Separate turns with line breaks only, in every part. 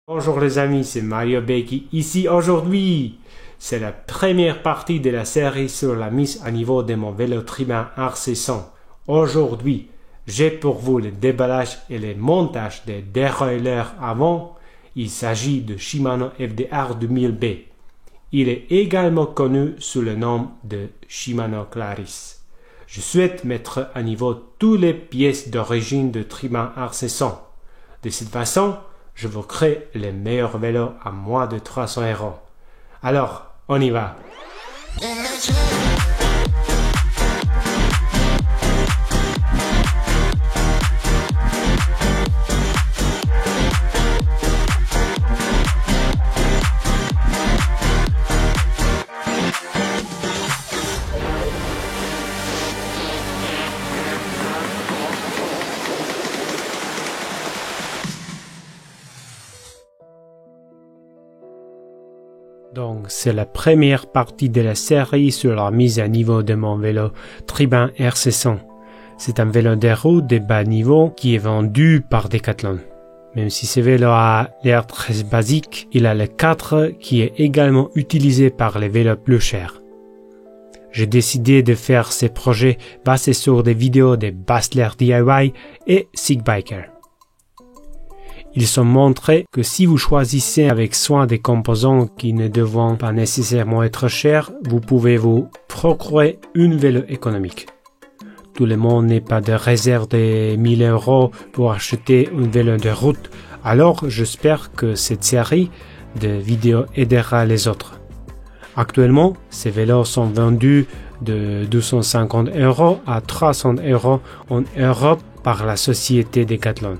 Bonjour les amis, c'est Mario Becky ici aujourd'hui. C'est la première partie de la série sur la mise à niveau de mon vélo Tribin RC100. Aujourd'hui, j'ai pour vous le déballage et le montage des dérouleurs avant. Il s'agit de Shimano FDR 2000B. Il est également connu sous le nom de Shimano Clarisse. Je souhaite mettre à niveau toutes les pièces d'origine de Tribin RC100. De cette façon, je vous crée les meilleurs vélos à moins de 300 €. Alors, on y va. Donc, c'est la première partie de la série sur la mise à niveau de mon vélo Tribin RC100. C'est un vélo de route de bas niveau qui est vendu par Decathlon. Même si ce vélo a l'air très basique, il a le 4 qui est également utilisé par les vélos plus chers. J'ai décidé de faire ces projets basés sur des vidéos de Bastler DIY et Sigbiker. Ils sont montrés que si vous choisissez avec soin des composants qui ne devront pas nécessairement être chers, vous pouvez vous procurer une vélo économique. Tout le monde n'est pas de réserve de 1000 € pour acheter une vélo de route, alors j'espère que cette série de vidéos aidera les autres. Actuellement, ces vélos sont vendus de 250 € à 300 € en Europe par la société Decathlon.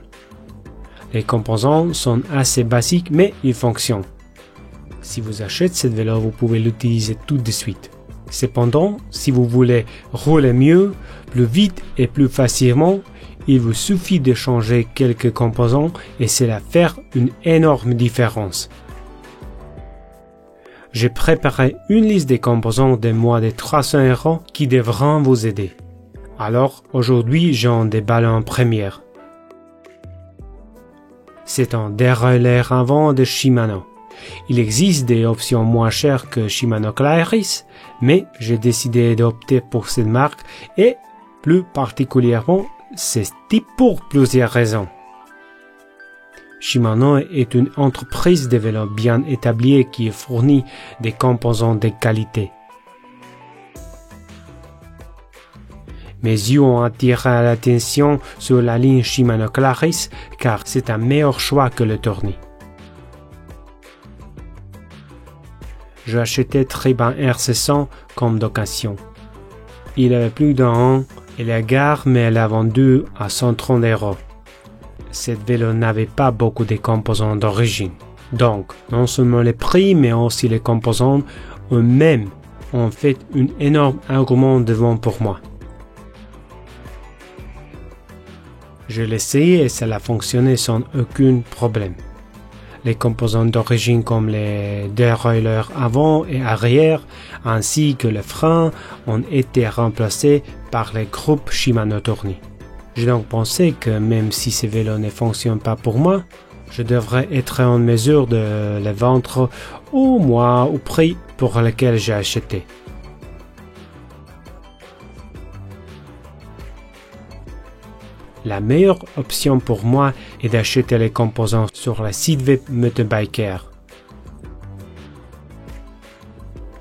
Les composants sont assez basiques, mais ils fonctionnent. Si vous achetez ce vélo, vous pouvez l'utiliser tout de suite. Cependant, si vous voulez rouler mieux, plus vite et plus facilement, il vous suffit de changer quelques composants et cela fait une énorme différence. J'ai préparé une liste des composants de moins de 300 € qui devront vous aider. Alors, aujourd'hui, j'en déballe en première. C'est un dérouleur avant de Shimano. Il existe des options moins chères que Shimano Clarisse, mais j'ai décidé d'opter pour cette marque et plus particulièrement ce type pour plusieurs raisons. Shimano est une entreprise de vélos bien établie qui fournit des composants de qualité. Mes yeux ont attiré l'attention sur la ligne Shimano Clarisse car c'est un meilleur choix que le Tourny. J'ai acheté Tribin RC100 comme d'occasion. Il avait plus d'un an et la gare me l'a vendu à 130 €. Cette vélo n'avait pas beaucoup de composants d'origine. Donc, non seulement les prix mais aussi les composants eux-mêmes ont fait un énorme argument de vente pour moi. Je l'ai essayé et cela a fonctionné sans aucun problème. Les composants d'origine comme les dérouleurs avant et arrière ainsi que les freins ont été remplacés par les groupes Shimano Tourny. J'ai donc pensé que même si ces vélos ne fonctionnent pas pour moi, je devrais être en mesure de les vendre au moins au prix pour lequel j'ai acheté. La meilleure option pour moi est d'acheter les composants sur le site web Motobiker.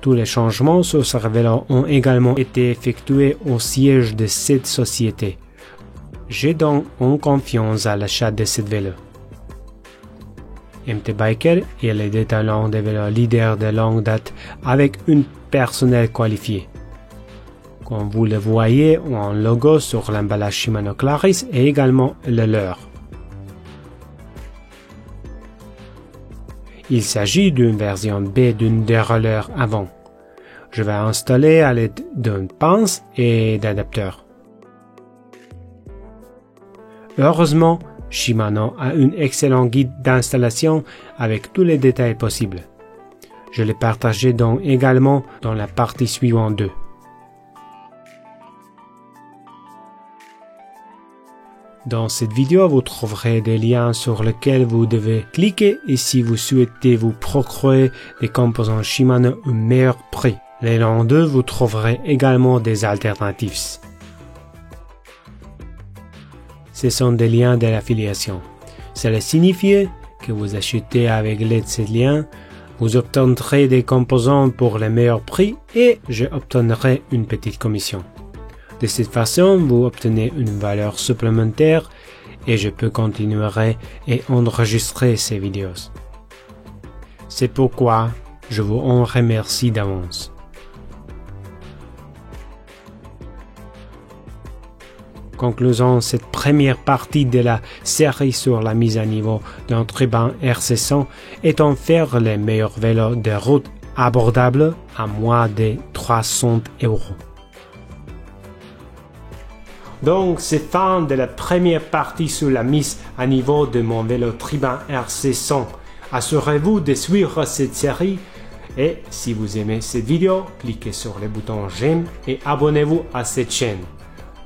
Tous les changements sur ce vélo ont également été effectués au siège de cette société. J'ai donc en confiance à l'achat de ce vélo. Motobiker est le détaillant de vélos leader de longue date avec un personnel qualifié. Comme vous le voyez, un logo sur l'emballage Shimano Clarisse et également le leur. Il s'agit d'une version B d'un dérouleur avant. Je vais installer à l'aide d'une pince et d'adapteurs. Heureusement, Shimano a un excellent guide d'installation avec tous les détails possibles. Je l'ai partagé donc également dans la partie suivante 2. Dans cette vidéo, vous trouverez des liens sur lesquels vous devez cliquer et si vous souhaitez vous procurer des composants Shimano au meilleur prix. Les liens 2, vous trouverez également des alternatives. Ce sont des liens de l'affiliation. Cela signifie que vous achetez avec l'aide de ces liens, vous obtiendrez des composants pour le meilleur prix et je obtiendrai une petite commission. De cette façon, vous obtenez une valeur supplémentaire et je peux continuer et enregistrer ces vidéos. C'est pourquoi je vous en remercie d'avance. Concluons cette première partie de la série sur la mise à niveau d'un Tribant RC100 étant faire les meilleurs vélos de route abordables à moins de 300 €. Donc, c'est fin de la première partie sur la mise à niveau de mon vélo Tribant RC100. Assurez-vous de suivre cette série et si vous aimez cette vidéo, cliquez sur le bouton j'aime et abonnez-vous à cette chaîne.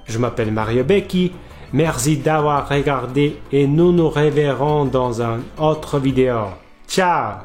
Je m'appelle Mario Becchi, merci d'avoir regardé et nous nous reverrons dans une autre vidéo. Ciao!